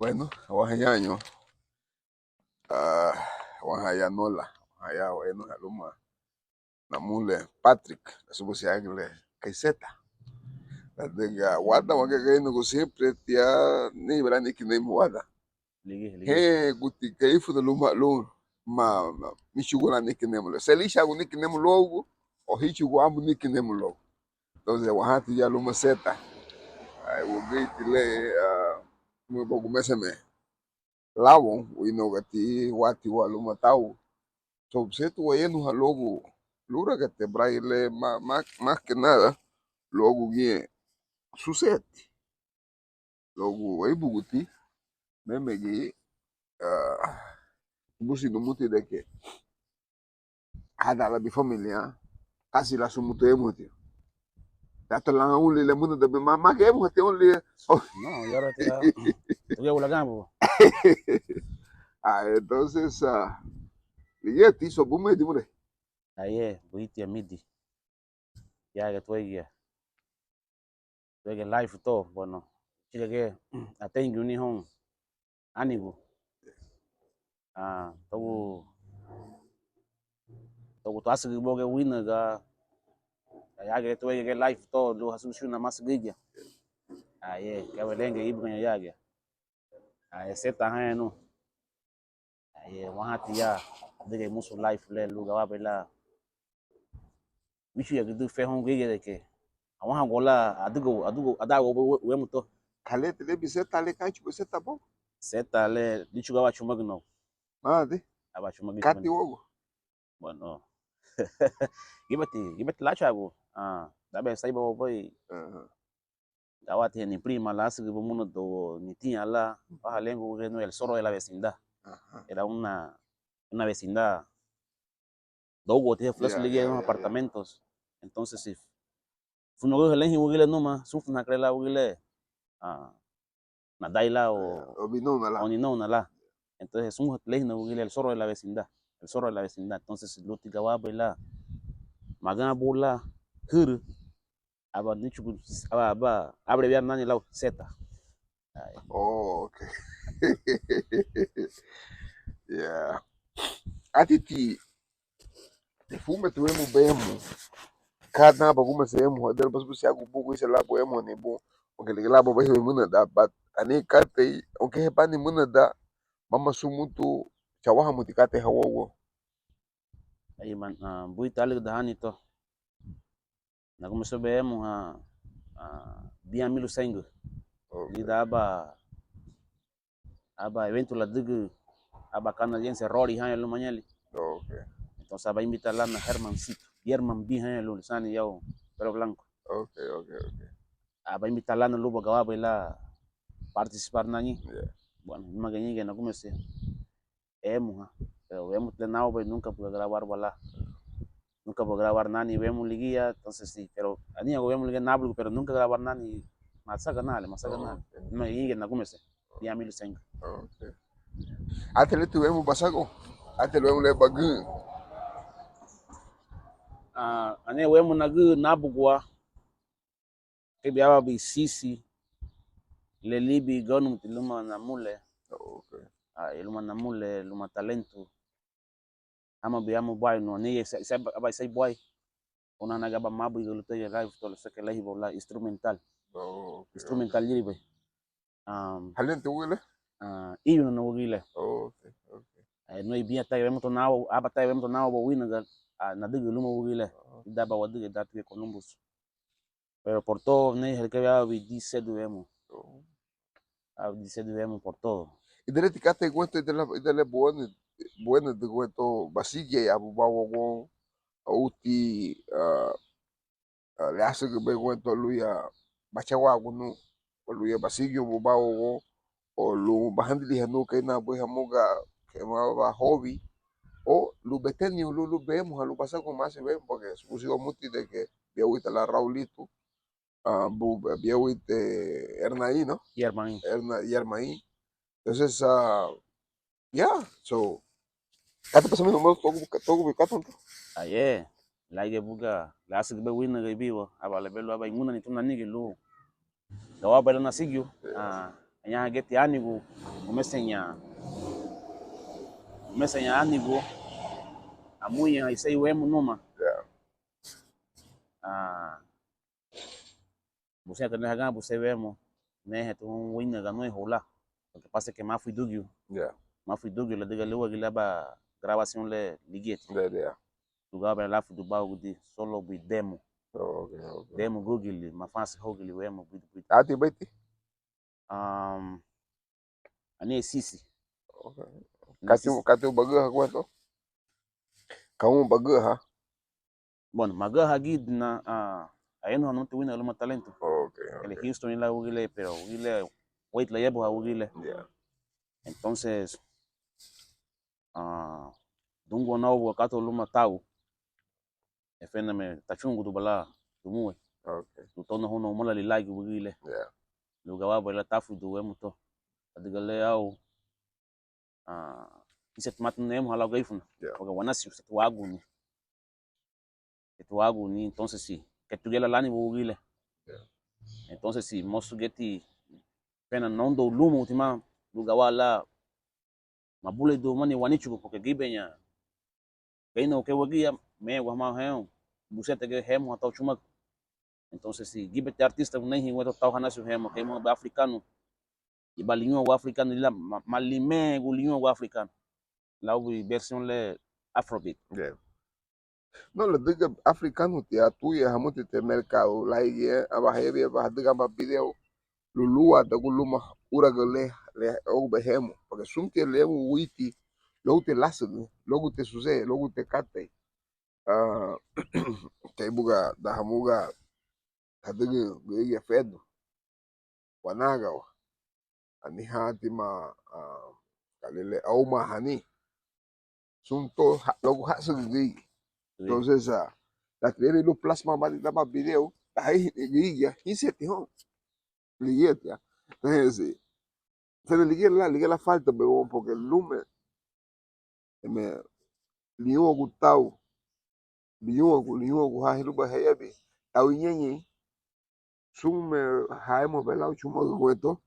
Bueno, wahayanyo wahaya nola wahaya wenu haluma namule Patrick asubuhi yagle kaiseta adega wada wage no sempre tia ni brani que nem wada he guti kaifu no luma lu ma michugula ni que nem lo se lisha ni que nem logo o hichu guambu ni que nem logo então wahati ya luma seta ai o gate le mo bogu meseme lawon winogati wati waluma tau so setu wayenu ha logo lura que te braille más que nada logo guie susete logo aí buguti memegi busi no muti de que hada la bifamilia kasi la sumuto emuti dato la uli le mundo de mamá que emuti uli no y ahora te voy a campo entonces Ligeti so bume di mure. Aye, buiti amidi. Ya que tuege life to, bueno. Chile que atengi unihon anigo. Togu to asigi boge wina ga ya que tuege life to lo hasushuna masgiga. Aye, kawelenge ibganya yage. Aye seta hanu. Aye wahati ya dige musu life le luga wabela. Michu ya gidu fe hon gege de ke. Awon hangola adugo adago we muto. Kale tele biseta le kanchi biseta bom. Seta le dichuga wa chumagno. Mande. Aba chumagno. Kati wogo. Bueno. Gibati la chago. Dabe saibo boy. Dawati ni prima la asigi muno do ni tinha la lengo no el soro de la vecindad. Era una vecindad. Dogo te flas ligue unos apartamentos. Entonces si funo go helen hugile numa sufna krela hugile na daila o ninona la. Entonces un lejno hugile el soro de la vecindad. El soro de la vecindad. Entonces luti gawa bela magana bola hur aba nichu aba abreviar nani la zeta. Oh, okay. Yeah. Atiti te fume tuemo bemo. Cada baguma sehemu hadal bas busi aku buku isa labo emo ne bo. Oke lagi labo basi muna da bat ani kate oke hepani muna da mama sumutu chawaha muti kate hawowo. Ay man bui talig dahani to. Nagumaso bemo dia milu sengu. Lida aba evento la digu aba canadiense Rory han lo mañali. Okay. Entonces aba invitar a Hermancito. Herman B han lo sani yo pero blanco. Okay. Aba invitar a lubo gawaba la participar nani. Yeah. Bueno, magani que no comece. Pero vemos de nao nunca pude grabar bala. Nunca pude grabar nani vemos liguilla, entonces sí, pero ani hago vemos liguilla nablu, pero nunca grabar nani. Masaga nale. No y no comece. Dia milu sengu. Okay. Atele tuemo basago. Atele wemo le bagun. Ane wemo nagu nabugwa. Kebi aba bi sisi. Le libi gonu tiluma namule. Okay. Iluma namule, luma talento. Ama bi amu boy no ne aba sai boy. Ona naga ba mabu igolute ya live to se que live la instrumental. Okay. Instrumental libre. Halente wile? Iyo no wile. Okay. No ibia ta vemos to now aba ta vemos to now bo wina ga na diga luma wile. Daba wadiga datu Columbus. Pero por todo ne el que había dice duemo. Dice duemo por todo. Y de kate cuento de la buena de cuento basille abu bawo uti le hace que ve cuento luya bachawa gunu luya basillo bu bawo o lu bahandi hanu que na bu hamuga que ma hobby o lu beteni lu vemos a lu pasa con más se ven porque supuso muti de que vio ahorita la Raulito vio ahorita Hernaí, ¿no? Yermaí. Entonces, yeah, so, kata pa sa mga mo, togo katon to. Aye, lagi buga, lasi be win ga biwo, aba le belo aba imuna ni tuna nigi lu. Dawa bela na sigyo, anya geti anigu, umesenya anigo amuya isei wemu numa busia tene haga buse wemu ne hetu winna ganoi hola lo que pasa es que mafu dugio la diga lewa gilaba grabación le liget tugaba la fu duba gudi solo bi demo demo google mafasi hogili wemu bid ati baiti ani sisi kati bagu kwa kamu bagu ha bueno maga hagid na ayeno no te wina lo talento el Houston la ugile pero ugile wait la yebo ugile entonces dungo na ugo kato luma tau efena me tachungu du bala dumue tu tono hono mola li like ugile lu gawa bala tafu du wemu to adigale au iset matun nem hala gaifun porque wanasi set wagu ni entonces sí que tuviera lani ugile entonces sí mosu geti pena non do lumo ultima lu gawa la mabule do mani wanichu porque gibenya kaino que wagia me wa ma heo busete que hemo atau chuma entonces si gibete artista nem hingo tau hanasu hemo que mo africano e balinho o africano la malime gulinho o africano la version le afrobeat no le diga africano te atuya hamuti te mercado la ye abahebe abadiga ba video lulua da guluma uragale le o behemo porque sumte le witi logo te lasu logo te suze logo te kate te buga da hamuga hadiga ge fedo wanaga ani hati ma kalele au mahani sunto logo hasu gi entonces la tele lo plasma ma da video ahí ya hiseti ho liget ya entonces se le liga la falta pero porque el lume me liu gutau liu ha hilu ba heyabi au nyenye sume haimo belau chuma gueto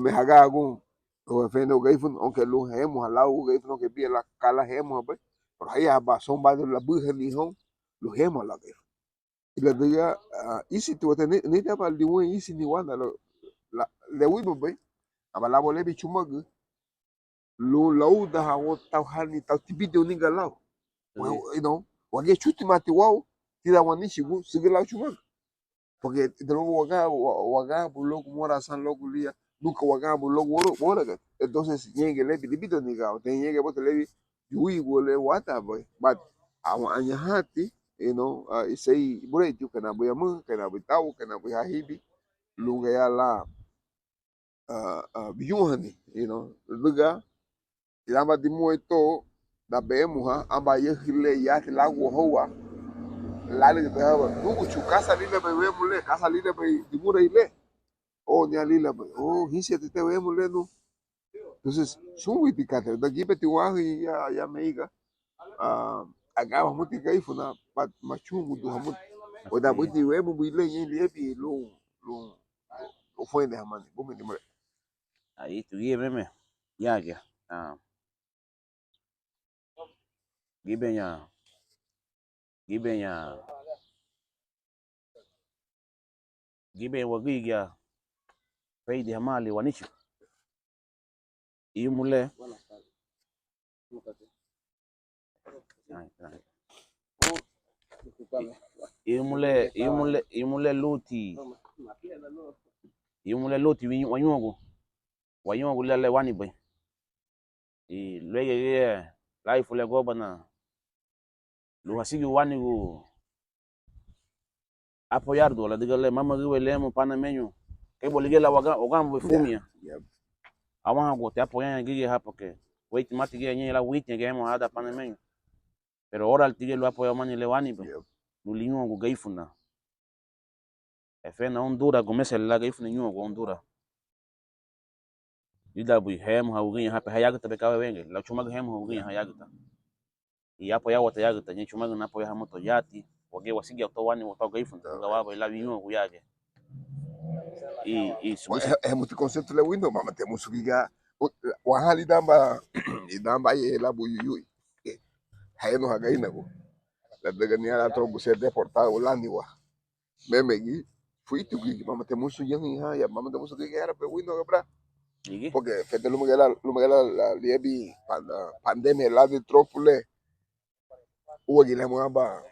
me haga algún o efendo gaifun aunque lo hemos halau gaifun que bien la cala hemos pues por ahí aba son va de la buja ni hon lo hemos la gaifun y le diga isi tu ni te para liu isi ni wanda la le wibo be aba la bole bi chuma gu lo lau da ha wo tau hani tau tibido ni galau you know wage chuti mati wao tira wanishi gu sigila chuma porque de luego waga loco mora san loco lia nunca waga loco wora entonces llegue le bidibito ni ga te llegue bote le yui wole wata boy but awa anya hati you know isei bure tu kana boya mu kana bitau kana boya hibi lunga ya la biyuhani you know luga ilamba dimu eto da bemu ha amba yehile ya la wo hoa lali de nugu chu casa lile be we mule casa lile be dimura ile ni alila be hisi te we mule no entonces son witicate da gibe ti wahi ya meiga agaba muti kaifu na machungu do hamut o da buti we mu ile yin le bi lo foi de hamani bo me dimure ahí tu meme ya gibenya wagiga faidi hamali wanichu imule imule loti wanyongo lele wani boy y luego life le gobana lo hasigi wani go apoyar do la digale mama giwe lemo panameño que boligela ogambo fumia awan go te apoyan gige ha porque wait mati ge nyela wait ge mo ada panameño pero ahora el tigre lo apoya mani le wani be lo linyo go gaifuna efena Honduras gomesa la gaifuna nyo go Honduras ida bui hem ha ugin ha pa hayagta be kawe wenge la chuma hem ha ugin hayagta y apoya wata yagta ni chuma na apoya ha moto yati wage wasigi to wani wata gaifuna gawaba la nyo go yage y es muito conceito le window mama temos que wahali damba idamba ye la buyuy hayno hagaina ko la daga ni ala to buse deportado lani wa memegi fui tu gi mama te musu yang ha ya mama te musu gi era pe wino bra porque fete lumagala la liebi pandemia la de tropule ugi le mo aba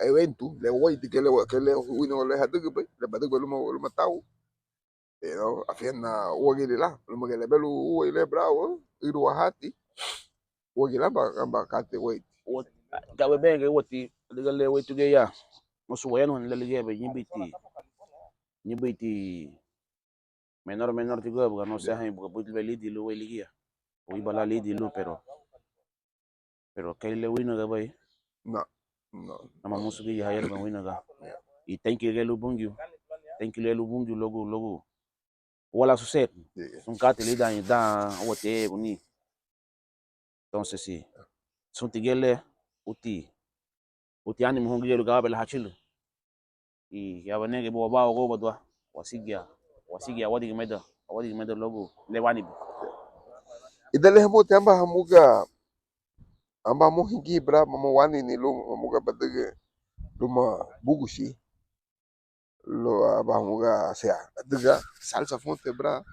evento le woi que le wino le hadu be le badu lo matau pero afiena ugi la lumagala belu ugi le bravo iru hati ugi la ba kate wait gawe benge woti daga le wait ge ya musu wayno le le be nyibiti menor tigo bukan no sé hay bukan butil beli di lo weli ya o ibala li di lo pero que le wino ga bay no ama musu ge ya ba wino ga y thank you le bungu logo wala suset sun kate li da wote buni entonces sí sun tigele uti ani mo ngi lu ga bel hachilu y ya banege bo ba go badwa wasigia wadi meda logo le wani idale hamo tamba hamuga amba mo hingi bra mama wani ni lo hamuga badege luma bugushi lo aba hamuga sea daga salsa fonte bra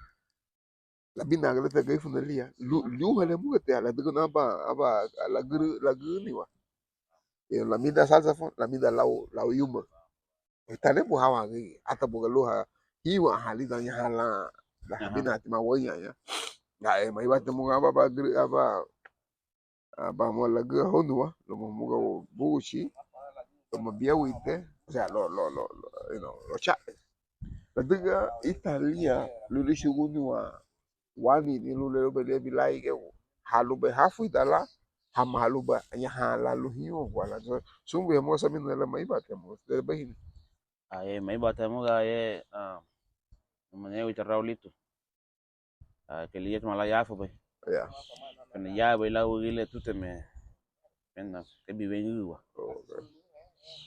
la bina gale te gai funalia lu hale muga te ala daga aba la gru ni wa e la mida salsa fon la mida lau yuma tane bu hawa ngi ata buga lo ha hiwa hali da ya hala la bina ti ma waya ya ya mai ba te muga aba mo la gru honwa lo muga bugushi como biawite, o sea, lo cha. La diga Italia, lo le shuguni wa wani ni lo le be bi lai ke halu be hafu itala ham halu ba anya hala lu hiyo wala so be mo sabi na la mai ba te mo de be hin ay may bata mo ga ye mane wi Raulito que le mala ya fo be ya kana ya be la wi le tute me penna ke bi wen yuwa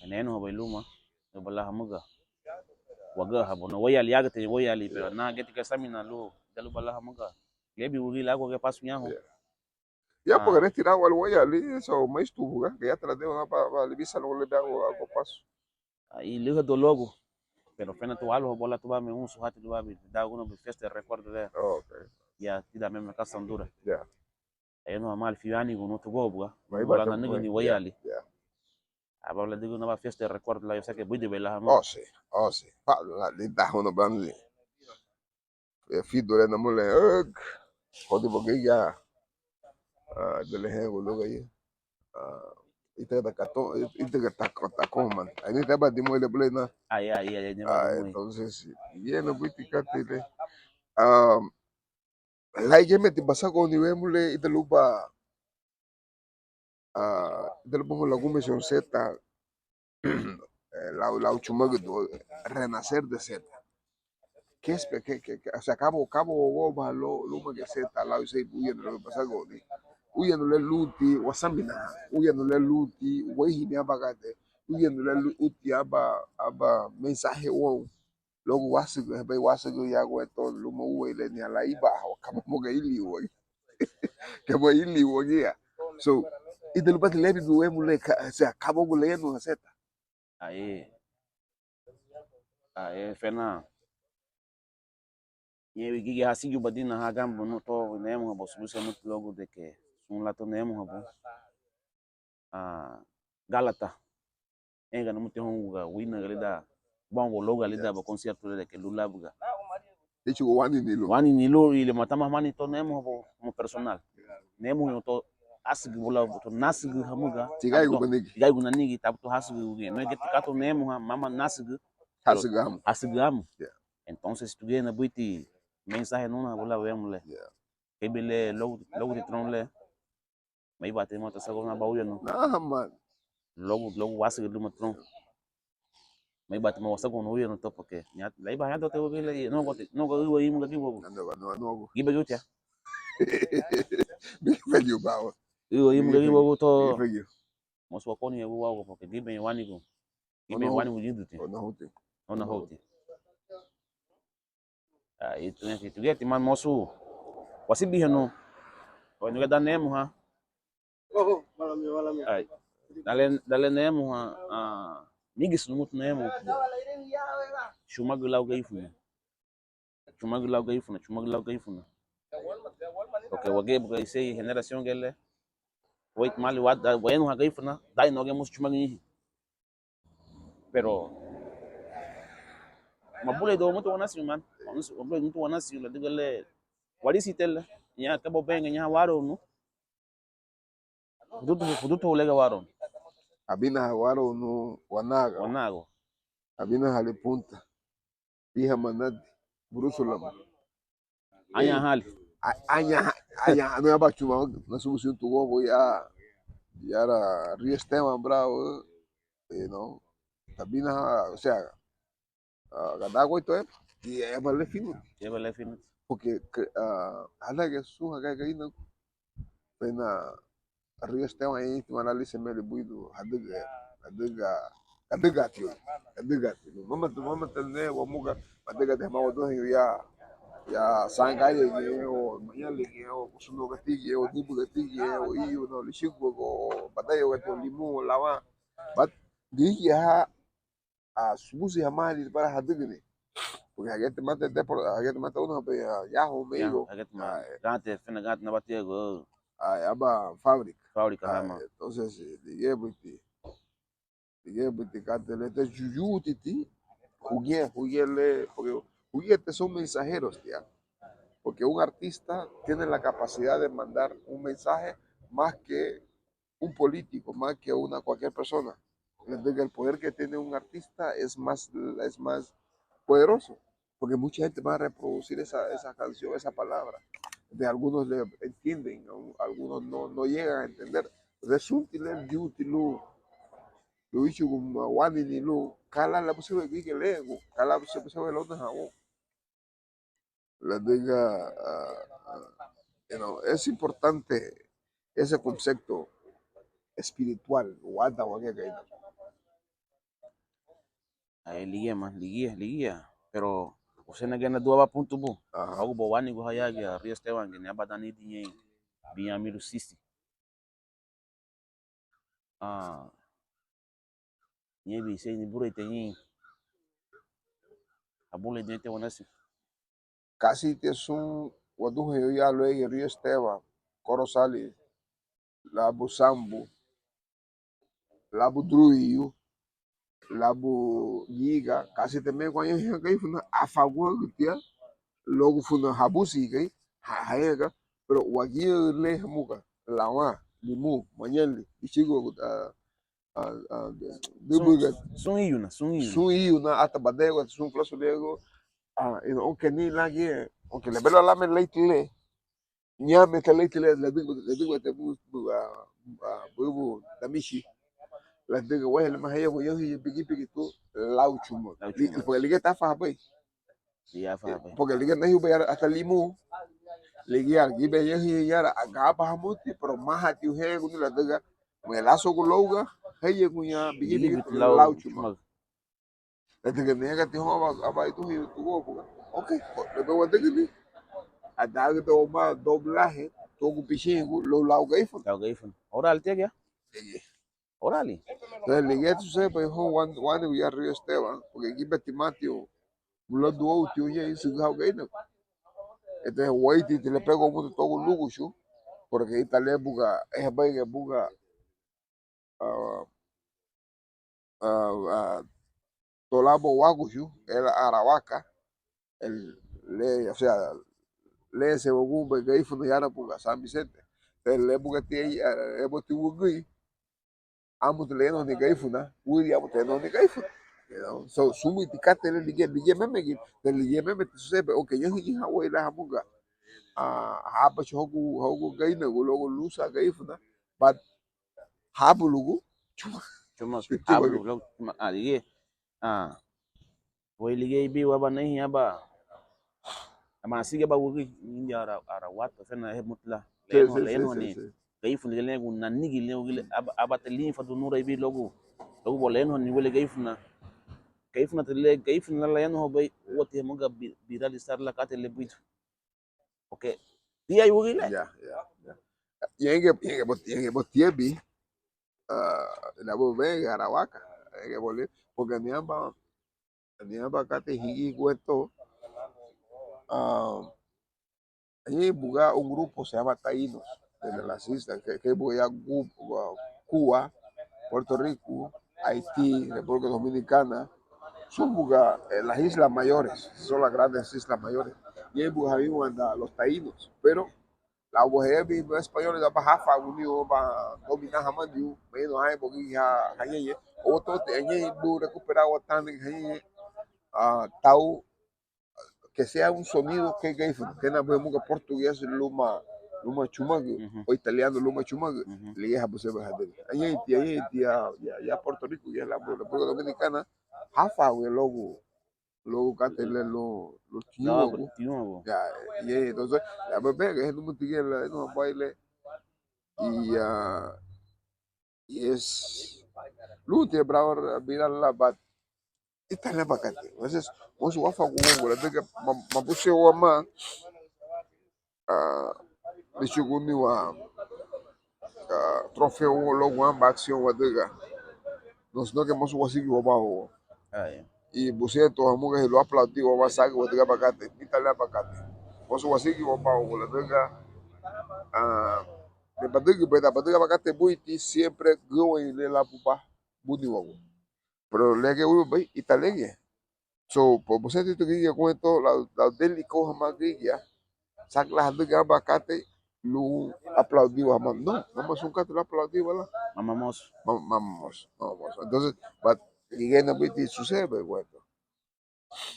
neno be luma no bala hamuga waga habo no wayali yaga te wayali pero na geti ka samina lo dalu bala hamuga lebi wi la ko ke pasu nyaho ya porque retirar o algo ya ali so mais tu que ya tra de una para libisa no le dago algo paso y le do logo pero pena tu algo bola tu ba me un suhati tu ba da uno be festa recuerdo de okay ya tida me casa Honduras ya ay no mal fiani no tu gobwa mai ba bola na ni wayali ya abla digo no ba festa recuerdo la yo sé que voy de bela oh sí pa la de da uno bandi fido le na mole hodi boge ya de le he lo ga ite da kato ite ga takon man ani te ba di mo le plena ay ne ba de muy entonces bien no buti katile um la yeme ti basa ko ni wemule ite lupa ite lupa mo lagume son zeta la uchumag do renacer de zeta que es que o sea cabo goba lo me que zeta la use buye no basa ko ni uye no le luti wasambina uye no le luti wehi ni abagate uye no le luti aba mensaje wo logo wasigo ya weto lumo uwe ni ala iba kama mo ga ili wo kama ili wo ya so ite lupa lebi we mule o sea cabo gule no zeta ay fena ye wigi ya sigi badina ha gambo no to nemo habo sulusa no logo de que un lato nemo habo Galata enga no mute honga wina galida bongo logo galida ba concierto de que lula buga hecho wani ni lo ile matama mani to nemo habo mo personal nemo yo to asigi bula to nasigi hamuga tigai go nigi tab to hasigi uge no get kato nemo ha mama nasigi hasigam entonces tu na buiti mensaje nuna bula wemle kebele logo de tronle mai bate mata sago na bauya no man logo wasi lu matron mai bate mo sago no no to porque nya lai ba ya do te wele no go iwo imu gaki wo no gibe yotia big value bawo iwo imu gaki wo to value mo so ko ni wo wo porque gibe wani go jindu ona hoti itu ne tu geti man mosu wasibi heno wani ga danemu ha ay dale nemu ha migis no mutu nemu shumag law gayfuna shumag law gayfuna okay wage buga sei generación gele wait mali wad wayno ha gayfuna dai no ge mus shumag ni pero mabule do mutu wana man mabule mutu wana la digale wadi sitel nya kabo benga nya waro no fudutu ulega waro abina waro no wanago abina halipunta piha manad burusulam anya hali anya no abachuma na solución tu gobo ya yara riestema bravo abina o sea gadago y todo y ya vale fino porque hala que su haga que no pena riestema ahí tu análisis me le buido hadiga tío mama tene wa muga hadiga de mawo do ya sanga ye o mañana le o kusuno gatigi o dibu gatigi o iyo no lishigo go batayo gato limu lawa bat digi ha subusi hamali para hadigni porque hagete mata uno pe ya ho meigo gante fina gante na batego aba fábrica hama entonces liguei gante le te juyutiti juguele porque juguetes son mensajeros ya porque un artista tiene la capacidad de mandar un mensaje más que un político, más que cualquier persona. El poder que tiene un artista es más poderoso, porque mucha gente va a reproducir esa canción, esa palabra. De algunos le entienden, algunos no llegan a entender. Resulta que lo hizo como Wani ni lo, cala la posible que leo, cala la posible lo de jabón. La diga, es importante ese concepto espiritual, guarda o que ligia pero você na gana do ponto bom algo bowani go haya ga rio stewan ne abadani dinhe biya miru sisi nyebi sei ni buro itenyi abule dente wanasi casi te son wadu yo ya lo rio Esteban Corozali labu sambu labu druiu labu giga casi também conhece que funa afagua que logo funa habusi que haega pero wagi le muka lawa limu manyeli ichigo debuga sun iu na ata badego sun flaso lego aunque ni la guía aunque le velo la men leite le nyame te leite le digo te bubu damishi la digo wa le mahaya wo yo bigi tu lauchumo porque liga ta fa boy porque liga na hiu hasta limu liga gibe yo yara agaba hamuti pero maha tiu he gun la diga me lazo gologa heye gunya bigi lauchumo la diga nega ti ho aba tu hiu tu go okay le veo de ni adaga do ma doblaje togu pichingu lo laugaifun oral tega orali entonces ligué tu sepa ho wan ya Río Esteban porque aquí betimatio lo duo tio ye su gaugaina entonces waiti te le pego mucho todo lugushu porque itale buga es baige buga tolabo wagushu era arawaca o sea le se bogu gaifun yara buga San Vicente entonces le buga ti boti wugui amo te leno ni gaifuna wuri amo te no ni gaifuna so sumi tikate le lige meme te lige meme te sebe okay yo hi hawa ila hamuga haba hogu gaina logo lusa gaifuna but habu lugu cuma hablu lo lige foi liguei bi waba nem aba ama sige ba wugi ni ara wata fena he mutla leno ni gaifun le ngu na nigi le ngu aba telin fa do nura bi logo bo leno ni wele gaifuna tele gaifuna la leno bay wote mo ga birali sar la katele bitu okay Dia yugile. Ya. Yenge botiebi la bobe Arahuaca. Porque niamba kate higi cuento ahí buga un grupo se llama Taínos de las islas que voy a Cuba, Puerto Rico, Haití, República Dominicana, son buga, las islas mayores, son las grandes islas mayores. Y ahí buga los taínos, pero la mujer vive español da bahafa unido ba dominar hamandiu, meio hai bogi ha hanye, outro tenye do recuperar o tan hanye tal que sea un sonido que na muga português luma chumag o italiano luma chumag liga ha você vai hader aí ya Puerto Rico ya la República Dominicana hafa o logo catele lo Gawa tiugo tiugo. ya y entonces la bebé que es un mutigel no baile y es lute bravo mira la bat italiana bakate entonces vos wafa gugu la bega mabuse wa Michuguni wa trofeo logo amba action wa dega nos no que mosu wasiki wa bao Ay. y buseto amuga lo aplaudido wa sagi wa dega bakate italiana bakate mosu wasiki wa bao la dega de badega bakate buiti siempre go y le la pupa budi wa pero lege uno bai italiana so por buseto que ya cuento la delico hamagia sak la dega bakate lu aplaudiu a mam. No, vamos un cato aplaudiu lá. Mamamos. Vamos. Entonces, but again na biti sucede, bueno.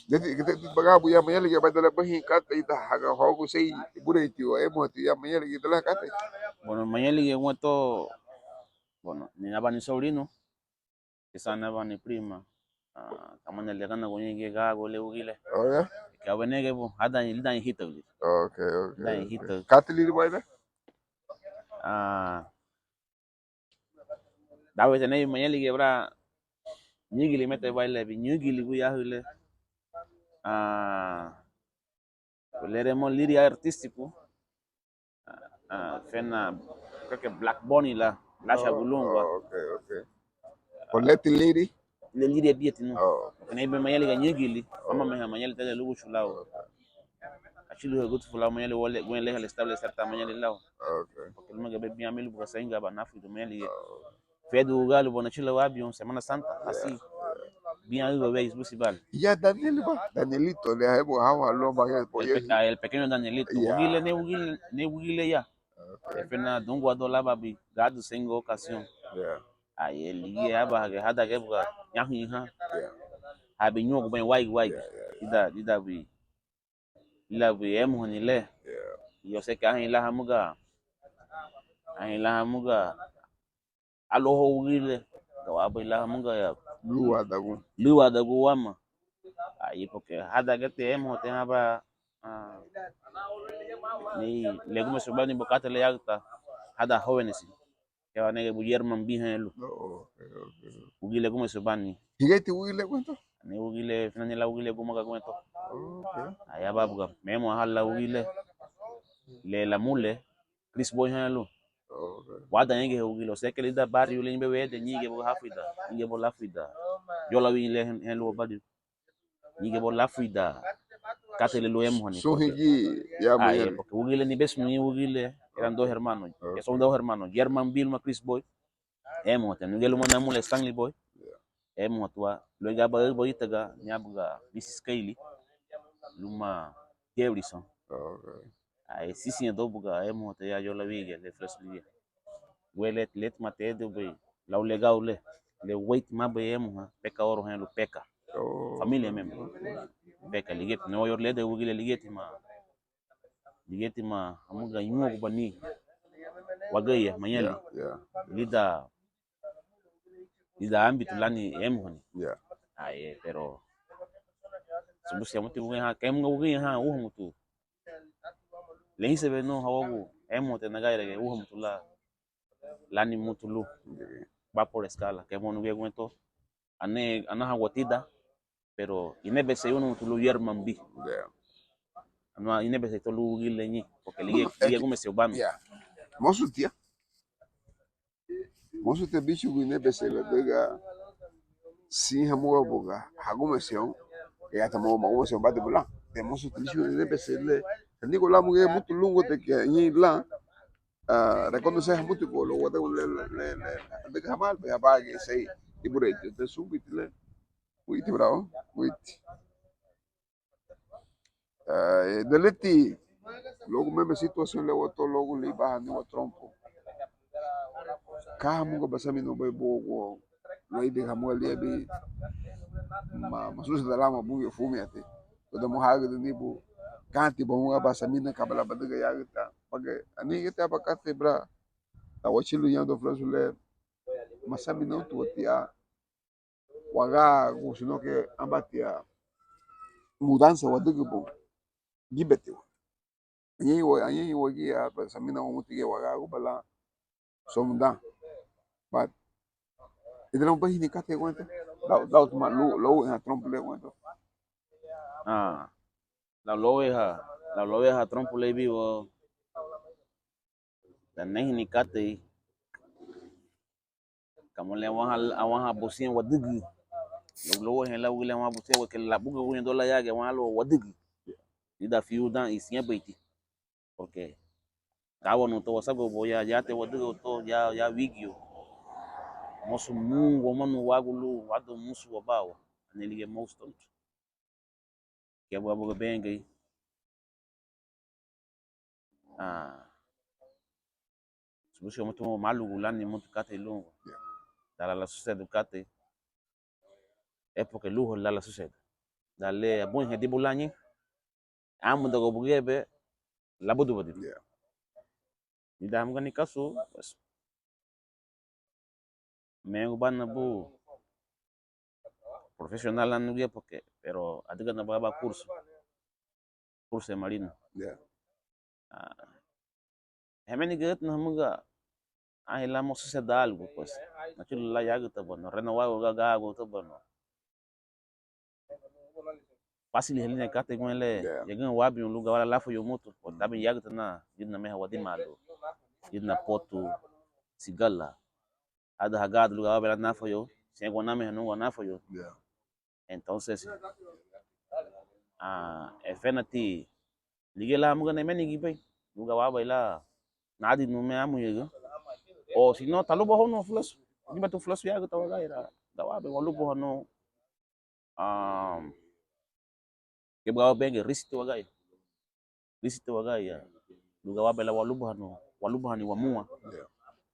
Jadi kita baga bu ya mayal ya badala bahin kata ita haga hogo sei bureitio e mo ya mayal kita la kata. Bueno, mañana le cuento, bueno, ni naba ni sobrino, que sana naba ni prima. Kama le gana gonye ke gago le ugile. Oh ya. Que abenege bo hada ni dan hito. Okay. Dan hito. Kata li baida? Dawe tene mañana le gebra nyigili mete baile bi nyigili bu ya hule. Leremo liria artístico. Fena creo que Black Bunny la Lasha Gulungwa. Okay. Colette lady? Le liria bieti no. Oh. Kene ibe mañana ga nyigili. Mama me mañana tele lugu chulao. Achilo he gutu fulao mañana wole gwen le establecer ta mañana lao. Okay. Porque luego que bien amigo porque sainga ba nafu do mañana. Fedu galo bona chilo avion Semana Santa así. Bien algo veis busibal. Ya Danielito le hemos hablado más El pequeño Danielito. Ne ugile ya. Fena dungwa do laba bi gadu singo ocasión. Aí ele ia barra hada que buga yahin ha. Abi nyogo ben wai. Ida bi ila bi emo ni le. Yo sé que ahin la hamuga aloho ugile. Do abo la hamuga ya luwa da guama. Aí porque hada que te emo te haba ni legume sobani bokata le yagta hada jóvenes. Que van a Guillermo Bijan ugile como se bani. Higete ugile cuento? Ni ugile finani la ugile como ka cuento. Allá va buga. Memo a la ugile le la mule Chris Boy hanlo. Wada nge ugile se que le da barrio le bebe de nige bo hafida. Nige bo lafida. Yo la ugile hanlo badi. Nige bo lafida. Katele lo emo ni. So higi ya mayele. Porque ugile ni besu ni ugile eran dos hermanos. Que son dos hermanos. German Bill Chris Boy. Emo te nige lo mona mule Stanley Boy. Emo tua lo ga ba boy taga nyabuga Mrs. Kaylee luma Gerrison. Ai sisi do buga emo te ya yo la viga le freslia. Welet let mate do be la legal le wait ma be emo ha peka oro hen lo peka. Familia member. Peka liget no yor le de wugile ligeti ma amuga yimo ko bani wagaya manyali. Lida ambito lani emo ni. Pero sebusia muti ha kem ngugi ha mutu le hise be no hawo emo te nagaire ke mutu lani mutu lu va por escala que mo nuge cuento ana hawatida pero inebe se uno mutu lu yerman bi no ine se tolu gile ni porque liga como se obano ya mosutia mosutia bicho guine besela dega si hamuga boga haguma seon ya tamo mago seon bade bula te mosutia bicho guine besele ndiko la muge mutu lungo te que ni la reconocer muito golo wada le de kamal ya bage sei iburete te subit le witi bravo witi deleti logo mesmo situação le wato logo li ba ni wa trompo ka mungo basami no boy bogo lo ide hamu ali bi ma susu da lama bu fumi ate to mo haga de nibu kanti bo mo basami na kabala badaga ya gita page ani gita bakate bra ta wachilu yando flasule masami no tu tia waga sino que ambatia mudança wadaga bo gibete anyi wo gi ya basami na mo tige waga ko bala somda but idra un país ni kate cuenta da utma lo en trompo le cuenta la loe ha trompo le vivo la nehi ni kate kamo le awan ha bosin wadigi lo hen la wile awan bosin wa ke la buga wile dola ya ke awan lo wadigi ida fiu dan isinye baiti porque kawo no to wasago boya ya te wadigi to ya wigio mosu mungu manu wagulu wado musu wabawa anelige most que abu benga solution muito maluco lá nem muito cate longo la sociedade do cate é porque lujo la sociedade dale a bom gente bulani amo da gobugebe la bodu bodu e da amgani kaso pues me ubana bu profesional anu dia porque pero adiga na baba curso de marino hemeni get na mga la mo sociedade algo pues naquilo lá yago tá bom renovar o gago tá bom fácil ele ne kate com ele yegan wabi um lugar lá foi o moto tá bem yago tá na idna me hawadi malo idna poto sigala ada hagado lugar lá na foi eu sem goname não na foi eu entonces fenati ligue lá mga nem ninguém bem lugar wa baila nadi no me amu yego o si no talo bo no flash ni batu flash yago tá gaira da wa be walu bo no que bawa benge risito wagai ya luga wabela walubuhani wamua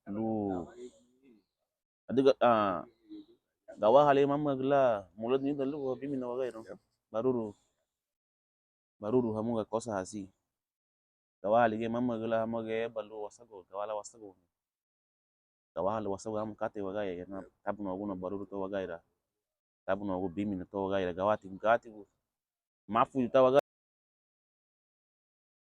lu adiga gawa hale mamma gla mulad ni dalu bimi na wagai no baruru hamuga kosa hasi gawa hale mamma gla hamage balu wasago gawa hale wasago ham kate wagai ya na tabu no guna baruru to wagai ra tabu no bimi to wagai ra gawa tingati mafu tawaga